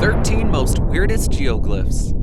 13 Most Weirdest Geoglyphs.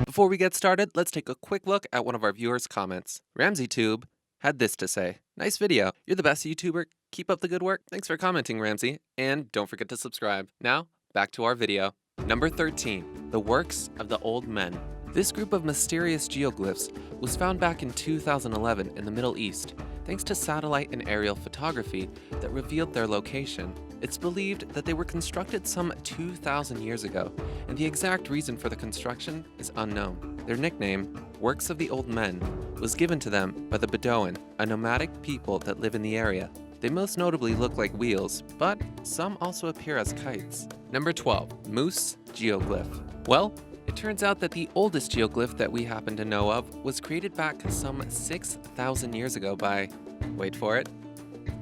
Before we get started, let's take a quick look at one of our viewers' comments. RamseyTube had this to say. Nice video. You're the best YouTuber. Keep up the good work. Thanks for commenting, Ramsey. And don't forget to subscribe. Now, back to our video. Number 13. The Works of the Old Men. This group of mysterious geoglyphs was found back in 2011 in the Middle East, thanks to satellite and aerial photography that revealed their location. It's believed that they were constructed some 2,000 years ago, and the exact reason for the construction is unknown. Their nickname, Works of the Old Men, was given to them by the Bedouin, a nomadic people that live in the area. They most notably look like wheels, but some also appear as kites. Number 12. Moose Geoglyph. Well, it turns out that the oldest geoglyph that we happen to know of was created back some 6,000 years ago by, wait for it,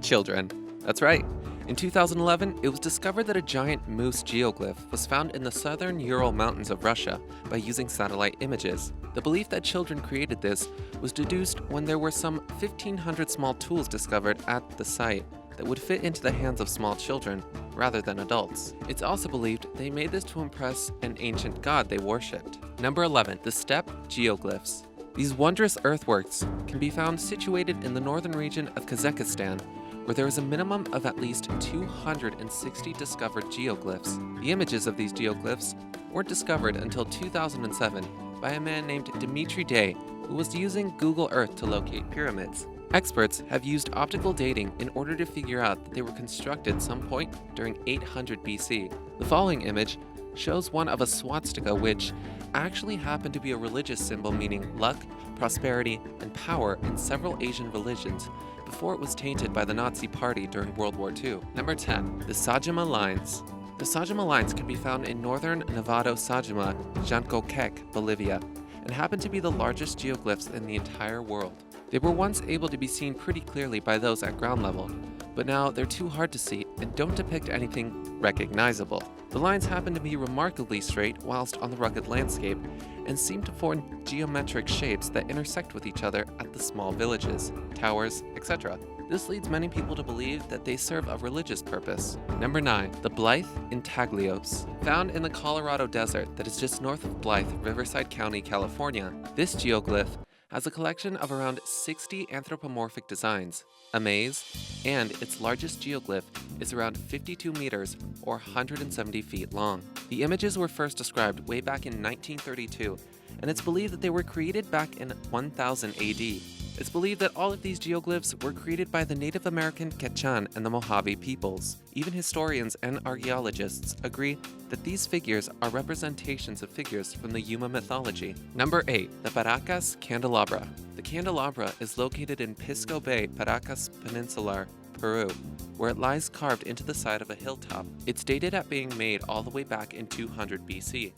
children. That's right. In 2011, it was discovered that a giant moose geoglyph was found in the southern Ural Mountains of Russia by using satellite images. The belief that children created this was deduced when there were some 1,500 small tools discovered at the site that would fit into the hands of small children rather than adults. It's also believed they made this to impress an ancient god they worshipped. Number 11. The Steppe Geoglyphs. These wondrous earthworks can be found situated in the northern region of Kazakhstan, where there is a minimum of at least 260 discovered geoglyphs. The images of these geoglyphs weren't discovered until 2007 by a man named Dimitri Day, who was using Google Earth to locate pyramids. Experts have used optical dating in order to figure out that they were constructed some point during 800 BC. The following image shows one of a swastika, which actually happened to be a religious symbol meaning luck, prosperity, and power in several Asian religions before it was tainted by the Nazi Party during World War II. Number 10. The Sajama Lines. The Sajama Lines can be found in northern Nevado Sajama, Jancoquec, Bolivia, and happen to be the largest geoglyphs in the entire world. They were once able to be seen pretty clearly by those at ground level, but now they're too hard to see and don't depict anything recognizable. The lines happen to be remarkably straight whilst on the rugged landscape, and seem to form geometric shapes that intersect with each other at the small villages, towers, etc. This leads many people to believe that they serve a religious purpose. Number 9. The Blythe Intaglios. Found in the Colorado Desert that is just north of Blythe, Riverside County, California, this geoglyph has a collection of around 60 anthropomorphic designs, a maze, and its largest geoglyph is around 52 meters or 170 feet long. The images were first described way back in 1932, and it's believed that they were created back in 1000 AD. It's believed that all of these geoglyphs were created by the Native American Quechan and the Mojave peoples. Even historians and archaeologists agree that these figures are representations of figures from the Yuma mythology. Number 8. The Paracas Candelabra. The candelabra is located in Pisco Bay, Paracas Peninsular, Peru, where it lies carved into the side of a hilltop. It's dated at being made all the way back in 200 BC.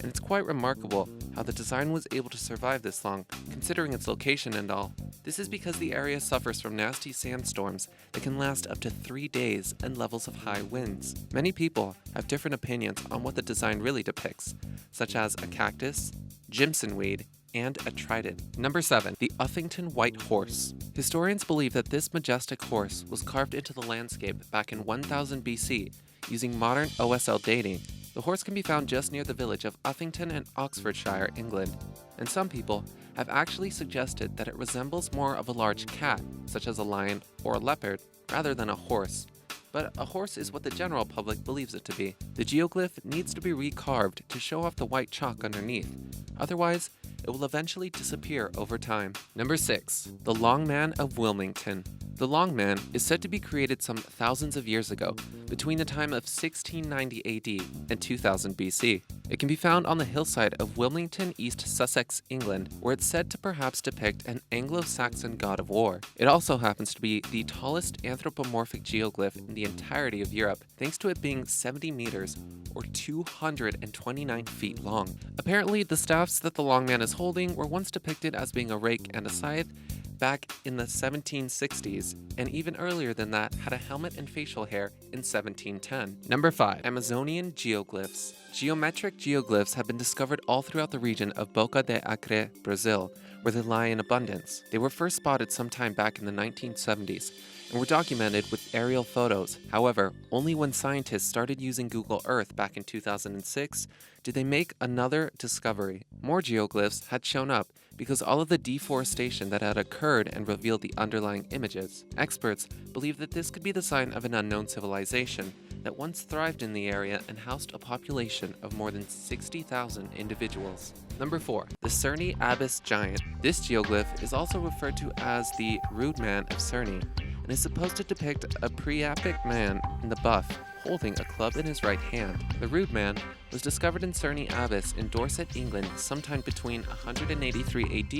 And it's quite remarkable how the design was able to survive this long, considering its location and all. This is because the area suffers from nasty sandstorms that can last up to 3 days and levels of high winds. Many people have different opinions on what the design really depicts, such as a cactus, Jimson Weed, and a trident. Number 7. The Uffington White Horse. Historians believe that this majestic horse was carved into the landscape back in 1000 BC using modern OSL dating. The horse can be found just near the village of Uffington in Oxfordshire, England, and some people have actually suggested that it resembles more of a large cat, such as a lion or a leopard, rather than a horse. But a horse is what the general public believes it to be. The geoglyph needs to be recarved to show off the white chalk underneath. Otherwise, it will eventually disappear over time. Number 6. The Long Man of Wilmington. The Long Man is said to be created some thousands of years ago, between the time of 1690 AD and 2000 BC. It can be found on the hillside of Wilmington, East Sussex, England, where it's said to perhaps depict an Anglo-Saxon god of war. It also happens to be the tallest anthropomorphic geoglyph in the entirety of Europe, thanks to it being 70 meters or 229 feet long. Apparently, the staffs that the Long Man is holding were once depicted as being a rake and a scythe back in the 1760s, and even earlier than that had a helmet and facial hair in 1710. Number 5. Amazonian Geoglyphs. Geometric geoglyphs have been discovered all throughout the region of Boca de Acre, Brazil, where they lie in abundance. They were first spotted sometime back in the 1970s and were documented with aerial photos. However, only when scientists started using Google Earth back in 2006 did they make another discovery. More geoglyphs had shown up because all of the deforestation that had occurred and revealed the underlying images. Experts believe that this could be the sign of an unknown civilization that once thrived in the area and housed a population of more than 60,000 individuals. Number 4. The Cerne Abbas giant. This geoglyph is also referred to as the Rude Man of Cerne and is supposed to depict a pre-epic man in the buff holding a club in his right hand. The Rude Man was discovered in Cerne Abbas in Dorset, England, sometime between 183 AD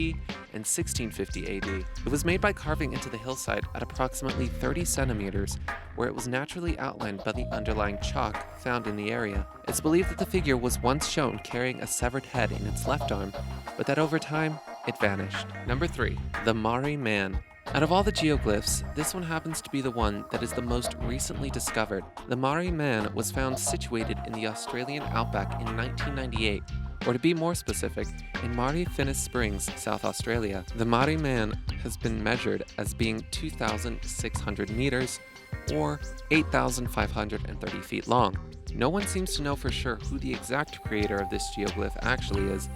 and 1650 AD. It was made by carving into the hillside at approximately 30 centimeters, where it was naturally outlined by the underlying chalk found in the area. It's believed that the figure was once shown carrying a severed head in its left arm, but that over time, it vanished. Number 3. The Marree Man. Out of all the geoglyphs, this one happens to be the one that is the most recently discovered. The Marree Man was found situated in the Australian outback in 1998, or to be more specific, in Marree Finnis Springs, South Australia. The Marree Man has been measured as being 2,600 meters, or 8,530 feet long. No one seems to know for sure who the exact creator of this geoglyph actually is,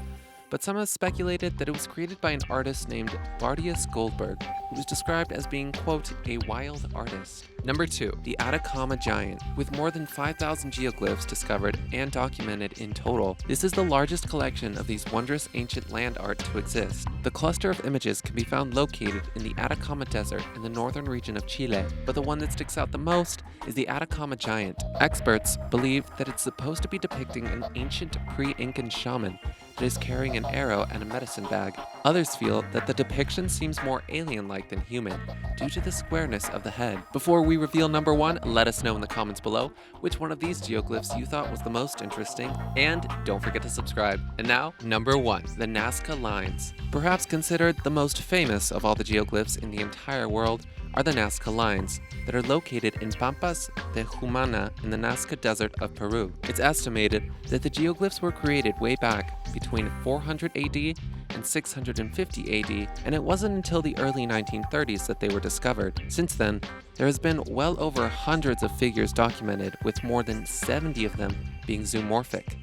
but some have speculated that it was created by an artist named Bardius Goldberg, who was described as being, quote, a wild artist. Number 2. The Atacama Giant. With more than 5,000 geoglyphs discovered and documented in total, this is the largest collection of these wondrous ancient land art to exist. The cluster of images can be found located in the Atacama Desert in the northern region of Chile, but the one that sticks out the most is the Atacama Giant. Experts believe that it's supposed to be depicting an ancient pre-Incan shaman that is carrying an arrow and a medicine bag. Others feel that the depiction seems more alien-like than human, due to the squareness of the head. Before we reveal number 1, let us know in the comments below which one of these geoglyphs you thought was the most interesting, and don't forget to subscribe. And now, number 1, the Nazca Lines. Perhaps considered the most famous of all the geoglyphs in the entire world are the Nazca Lines that are located in Pampas de Humana in the Nazca Desert of Peru. It's estimated that the geoglyphs were created way back between 400 AD and 650 AD, and it wasn't until the early 1930s that they were discovered. Since then, there has been well over hundreds of figures documented, with more than 70 of them being zoomorphic.